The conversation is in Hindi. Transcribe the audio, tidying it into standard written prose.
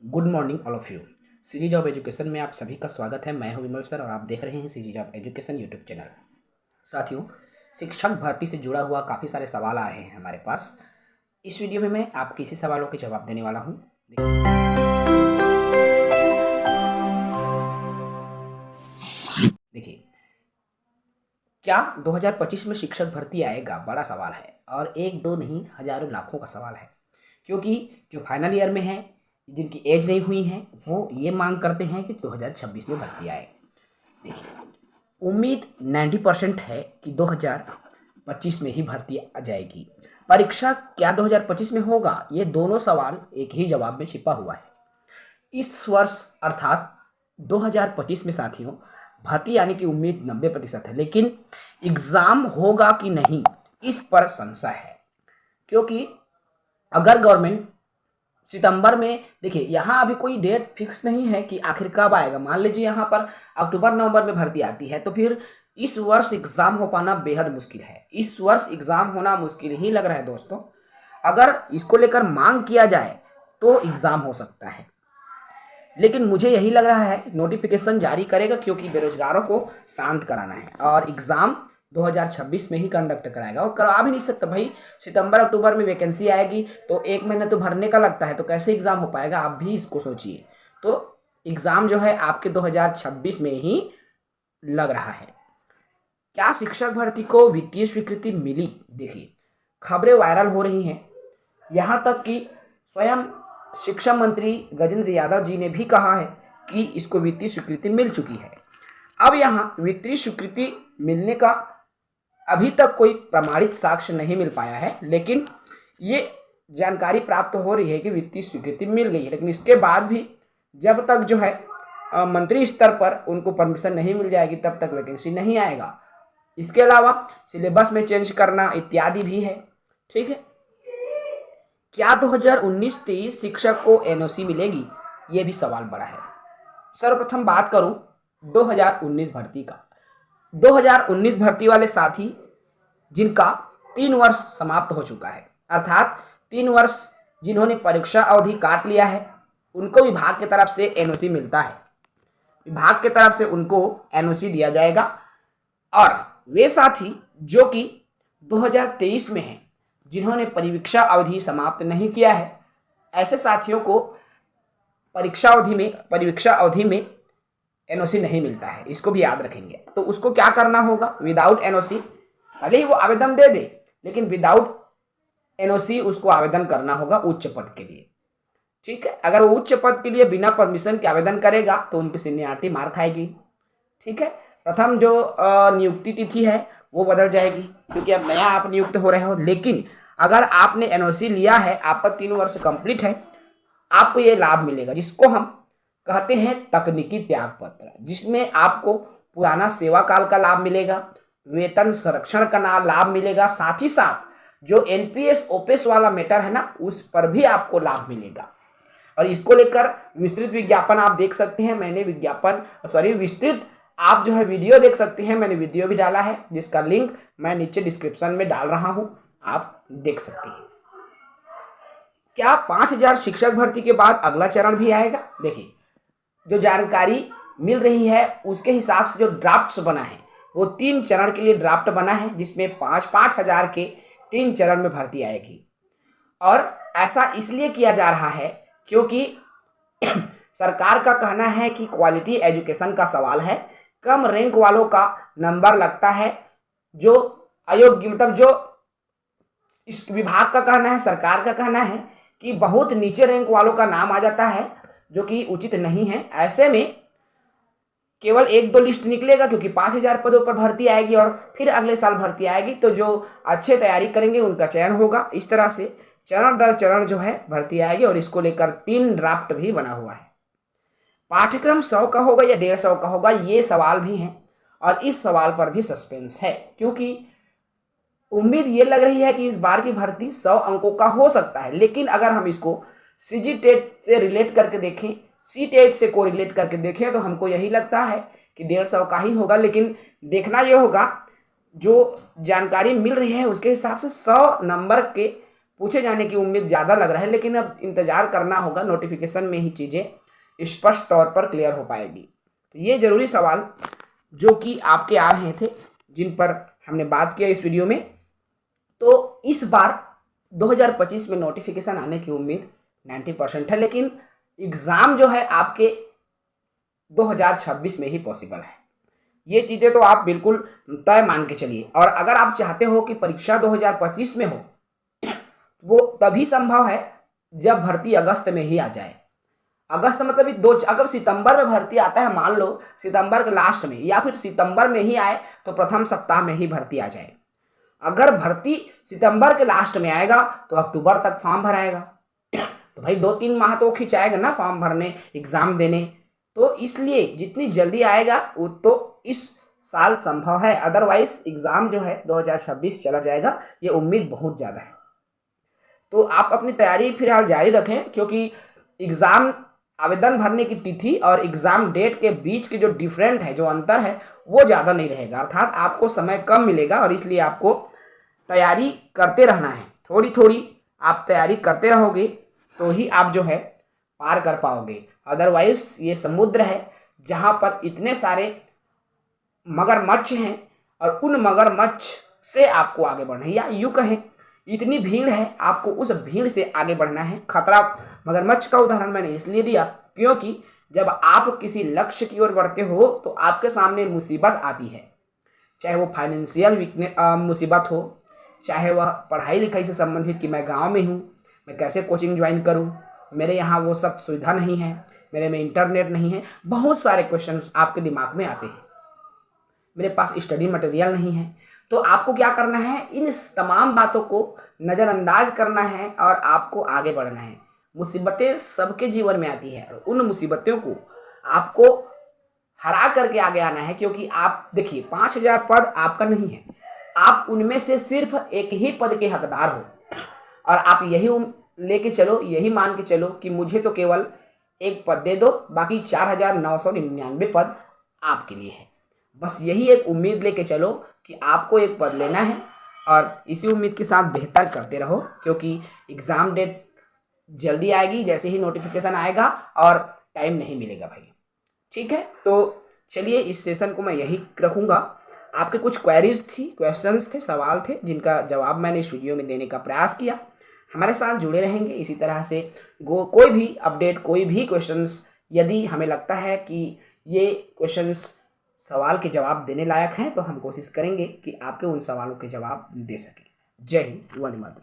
Good morning all of you. CG job education में आप सभी का स्वागत है। मैं हूं विमल सर और आप देख रहे हैं CG job education YouTube channel. साथियों, शिक्षक भर्ती से जुड़ा हुआ काफ़ी सारे सवाल आए हैं हमारे पास। इस वीडियो में मैं आपके इसी सवालों के जवाब देने वाला हूं। देखिए, क्या 2025 में शिक्षक भर्ती आएगा? बड़ा सवाल है और एक दो नहीं, हजारों लाखों का सवाल है। क्योंकि जो फाइनल ईयर में है, जिनकी एज नहीं हुई है, वो ये मांग करते हैं कि 2026 में भर्ती आए। देखिए, उम्मीद 90% है कि 2025 में ही भर्ती आ जाएगी। परीक्षा क्या 2025 में होगा? ये दोनों सवाल एक ही जवाब में छिपा हुआ है। इस वर्ष अर्थात 2025 में साथियों भर्ती आने की उम्मीद 90% है, लेकिन एग्ज़ाम होगा कि नहीं, इस पर संशय है। क्योंकि अगर गवर्नमेंट सितंबर में, देखिए यहाँ अभी कोई डेट फिक्स नहीं है कि आखिर कब आएगा। मान लीजिए यहाँ पर अक्टूबर नवंबर में भर्ती आती है तो फिर इस वर्ष एग्ज़ाम हो पाना बेहद मुश्किल है। इस वर्ष एग्ज़ाम होना मुश्किल ही लग रहा है दोस्तों। अगर इसको लेकर मांग किया जाए तो एग्ज़ाम हो सकता है, लेकिन मुझे यही लग रहा है नोटिफिकेशन जारी करेगा, क्योंकि बेरोजगारों को शांत कराना है और एग्ज़ाम 2026 में ही कंडक्ट कराएगा। और करा भी नहीं सकता भाई, सितंबर अक्टूबर में वैकेंसी आएगी तो एक महीना तो भरने का लगता है, तो कैसे एग्ज़ाम हो पाएगा? आप भी इसको सोचिए। तो एग्ज़ाम जो है आपके 2026 में ही लग रहा है। क्या शिक्षक भर्ती को वित्तीय स्वीकृति मिली? देखिए, खबरें वायरल हो रही हैं, यहाँ तक कि स्वयं शिक्षा मंत्री गजेंद्र यादव जी ने भी कहा है कि इसको वित्तीय स्वीकृति मिल चुकी है। अब यहाँ वित्तीय स्वीकृति मिलने का अभी तक कोई प्रमाणित साक्ष्य नहीं मिल पाया है, लेकिन ये जानकारी प्राप्त हो रही है कि वित्तीय स्वीकृति मिल गई है। लेकिन इसके बाद भी जब तक जो है मंत्री स्तर पर उनको परमिशन नहीं मिल जाएगी, तब तक वैकेंसी नहीं आएगा। इसके अलावा सिलेबस में चेंज करना इत्यादि भी है। ठीक है, क्या 2019-23 शिक्षक को एनओसी मिलेगी? ये भी सवाल बड़ा है। सर्वप्रथम बात करूं 2019 भर्ती का। 2019 भर्ती वाले साथी जिनका 3 वर्ष समाप्त हो चुका है, अर्थात 3 वर्ष जिन्होंने परीक्षा अवधि काट लिया है, उनको विभाग की तरफ से एनओसी मिलता है। विभाग की तरफ से उनको एनओसी दिया जाएगा। और वे साथी जो कि 2023 में हैं, जिन्होंने परीक्षा अवधि समाप्त नहीं किया है, ऐसे साथियों को परीक्षा अवधि में एनओसी नहीं मिलता है। इसको भी याद रखेंगे। तो उसको क्या करना होगा? विदाउट एनओसी, भले ही वो आवेदन दे दे, लेकिन विदाउट एनओसी उसको आवेदन करना होगा उच्च पद के लिए। ठीक है, अगर वो उच्च पद के लिए बिना परमिशन के आवेदन करेगा तो उनकी सीनियरिटी मार खाएगी। ठीक है, प्रथम जो नियुक्ति तिथि है वो बदल जाएगी, क्योंकि अब नया आप नियुक्त हो रहे हो। लेकिन अगर आपने एनओसी लिया है, आपका 3 वर्ष कंप्लीट है, आपको ये लाभ मिलेगा, जिसको हम कहते हैं तकनीकी त्याग पत्र, जिसमें आपको पुराना सेवा काल का लाभ मिलेगा, वेतन संरक्षण का लाभ मिलेगा, साथ ही साथ जो एनपीएस ओपीएस वाला मैटर है ना, उस पर भी आपको लाभ मिलेगा। और इसको लेकर विस्तृत विज्ञापन आप देख सकते हैं। मैंने विस्तृत आप जो है वीडियो देख सकते हैं। मैंने वीडियो भी डाला है, जिसका लिंक मैं नीचे डिस्क्रिप्शन में डाल रहा हूं, आप देख सकते हैं। क्या 5000 शिक्षक भर्ती के बाद अगला चरण भी आएगा? देखिए, जो जानकारी मिल रही है उसके हिसाब से जो ड्राफ्ट्स बना है वो 3 चरण के लिए ड्राफ्ट बना है, जिसमें 5-5 हजार के 3 चरण में भर्ती आएगी। और ऐसा इसलिए किया जा रहा है क्योंकि सरकार का कहना है कि क्वालिटी एजुकेशन का सवाल है। कम रैंक वालों का नंबर लगता है, जो अयोग्य, मतलब जो इस विभाग का कहना है, सरकार का कहना है कि बहुत नीचे रैंक वालों का नाम आ जाता है, जो कि उचित नहीं है। ऐसे में केवल 1-2 लिस्ट निकलेगा, क्योंकि 5000 पदों पर भर्ती आएगी और फिर अगले साल भर्ती आएगी, तो जो अच्छे तैयारी करेंगे उनका चयन होगा। इस तरह से चरण दर चरण जो है भर्ती आएगी, और इसको लेकर 3 ड्राफ्ट भी बना हुआ है। पाठ्यक्रम 100 का होगा या 150 का होगा, ये सवाल भी हैं, और इस सवाल पर भी सस्पेंस है, क्योंकि उम्मीद ये लग रही है कि इस बार की भर्ती 100 अंकों का हो सकता है। लेकिन अगर हम इसको सीजीटेट से रिलेट करके देखें, सीटेट से को रिलेट करके देखें, तो हमको यही लगता है कि 150 का ही होगा। लेकिन देखना ये होगा, जो जानकारी मिल रही है उसके हिसाब से 100 नंबर के पूछे जाने की उम्मीद ज़्यादा लग रहा है, लेकिन अब इंतज़ार करना होगा, नोटिफिकेशन में ही चीज़ें स्पष्ट तौर पर क्लियर हो पाएगी। तो ये ज़रूरी सवाल जो कि आपके आ रहे थे, जिन पर हमने बात किया इस वीडियो में। तो इस बार 2025 में नोटिफिकेशन आने की उम्मीद 90% है, लेकिन एग्ज़ाम जो है आपके 2026 में ही पॉसिबल है। ये चीज़ें तो आप बिल्कुल तय मान के चलिए। और अगर आप चाहते हो कि परीक्षा 2025 में हो, वो तभी संभव है जब भर्ती अगस्त में ही आ जाए। अगस्त मतलब अगर सितंबर में भर्ती आता है, मान लो सितंबर के लास्ट में, या फिर सितंबर में ही आए तो प्रथम सप्ताह में ही भर्ती आ जाए। अगर भर्ती सितंबर के लास्ट में आएगा तो अक्टूबर तक फॉर्म भराएगा, तो भाई 2-3 माह तो खिंचाएगा ना फॉर्म भरने, एग्ज़ाम देने। तो इसलिए जितनी जल्दी आएगा वो तो इस साल संभव है, अदरवाइज एग्ज़ाम जो है 2026 चला जाएगा, ये उम्मीद बहुत ज़्यादा है। तो आप अपनी तैयारी फिलहाल जारी रखें, क्योंकि एग्ज़ाम आवेदन भरने की तिथि और एग्ज़ाम डेट के बीच की जो डिफरेंट है, जो अंतर है, वो ज़्यादा नहीं रहेगा, अर्थात आपको समय कम मिलेगा। और इसलिए आपको तैयारी करते रहना है, थोड़ी थोड़ी आप तैयारी करते रहोगे तो ही आप जो है पार कर पाओगे। अदरवाइज ये समुद्र है जहाँ पर इतने सारे मगरमच्छ हैं, और उन मगरमच्छ से आपको आगे बढ़ना है, या यूँ कहें इतनी भीड़ है, आपको उस भीड़ से आगे बढ़ना है। खतरा, मगरमच्छ का उदाहरण मैंने इसलिए दिया क्योंकि जब आप किसी लक्ष्य की ओर बढ़ते हो तो आपके सामने मुसीबत आती है, चाहे वो फाइनेंशियल मुसीबत हो, चाहे वह पढ़ाई लिखाई से संबंधित कि मैं गांव में हूँ, मैं कैसे कोचिंग ज्वाइन करूँ, मेरे यहाँ वो सब सुविधा नहीं है, मेरे में इंटरनेट नहीं है, बहुत सारे क्वेश्चंस आपके दिमाग में आते हैं, मेरे पास स्टडी मटेरियल नहीं है। तो आपको क्या करना है, इन तमाम बातों को नज़रअंदाज करना है और आपको आगे बढ़ना है। मुसीबतें सबके जीवन में आती है और उन मुसीबतों को आपको हरा करके आगे आना है, क्योंकि आप देखिए 5000 पद आपका नहीं है, आप उनमें से सिर्फ एक ही पद के हकदार हो, और आप यही लेके चलो, यही मान के चलो कि मुझे तो केवल एक पद दे दो, बाकी 4999 पद आपके लिए है। बस यही एक उम्मीद लेके चलो कि आपको एक पद लेना है, और इसी उम्मीद के साथ बेहतर करते रहो, क्योंकि एग्ज़ाम डेट जल्दी आएगी, जैसे ही नोटिफिकेशन आएगा, और टाइम नहीं मिलेगा भाई। ठीक है, तो चलिए इस सेशन को मैं यही रखूँगा। आपके कुछ क्वेरीज थी, क्वेश्चंस थे, सवाल थे, जिनका जवाब मैंने इस वीडियो में देने का प्रयास किया। हमारे साथ जुड़े रहेंगे इसी तरह से। कोई भी अपडेट, कोई भी क्वेश्चंस, यदि हमें लगता है कि ये क्वेश्चंस सवाल के जवाब देने लायक हैं, तो हम कोशिश करेंगे कि आपके उन सवालों के जवाब दे सकें। जय हिंद, वंदे मातरम।